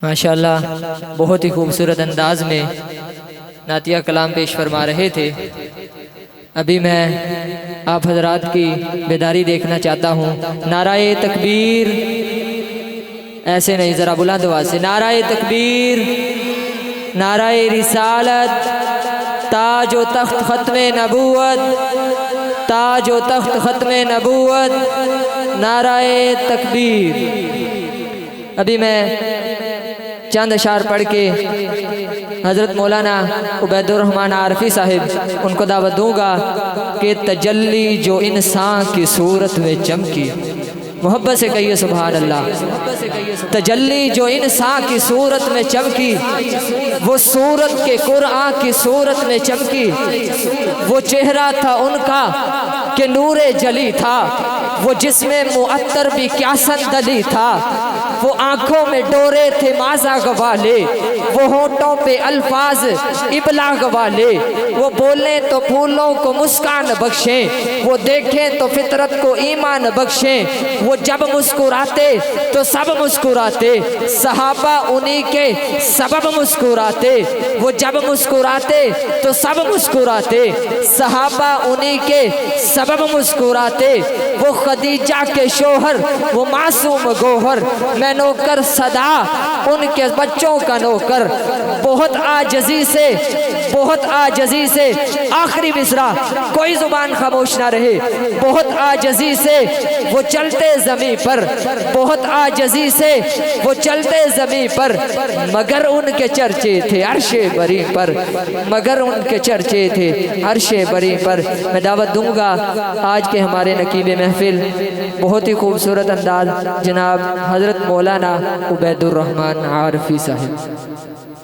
माशाअल्लाह बहुत ही खूबसूरत अंदाज में नातिया कलाम पेश फरमा रहे थे। अभी मैं आप हजरात की बेदारी देखना चाहता हूँ। नाराए तकबीर, ऐसे नहीं, ज़रा बुलंद आवाज़ से नाराए तकबीर, नाराए रिसालत, ताज व तख्त ख़त्मे नबूवत, ताज व तख्त ख़त्मे नबूवत, नाराए तकबीर। अभी मैं चंद अशार पढ़ के हज़रत मौलाना उबैदुर्रहमान आरफी साहिब उनको दावत दूँगा कि तजल्ली जो इंसान की सूरत में चमकी, मोहब्बत से कहिए सुभान अल्लाह। तजल्ली जो इंसान की सूरत में चमकी, वो सूरत के कुरान की सूरत में चमकी। वो चेहरा था उनका कि नूरे जली था, वो जिसमें मुअत्तर भी क्या संदली था। वो आंखों में डोरे थे माजा गवाले, वो होठों पे अल्फाज इबलाग वाले। वो बोले तो फूलों को मुस्कान बख्शे, वो देखें तो फितरत को ईमान बख्शे। वो जब मुस्कुराते तो सब मुस्कुराते, सहाबा उन्हीं के सबब मुस्कुराते। वो जब मुस्कुराते तो सब मुस्कुराते, सहाबा उन्हीं के सबब मुस्कुराते। वो खदीजा के शोहर, वो मासूम गोहर, मैं नौकर सदा उनके बच्चों का नौकर। बहुत आजजी से, बहुत आजजी से, आखिरी मिसरा कोई जुबान खामोश ना रहे। बहुत आजजी से वो चलते ज़मीं पर, बहुत आजजी से वो चलते ज़मीं पर, मगर उनके चर्चे थे अर्शे बरी पर, मगर उनके चर्चे थे अर्शे बरी पर। मैं दावत दूंगा आज के हमारे नकीब महफिल, बहुत ही खूबसूरत अंदाज जनाब हज़रत मौलाना उबैदुर्रहमान आरफी साहिब।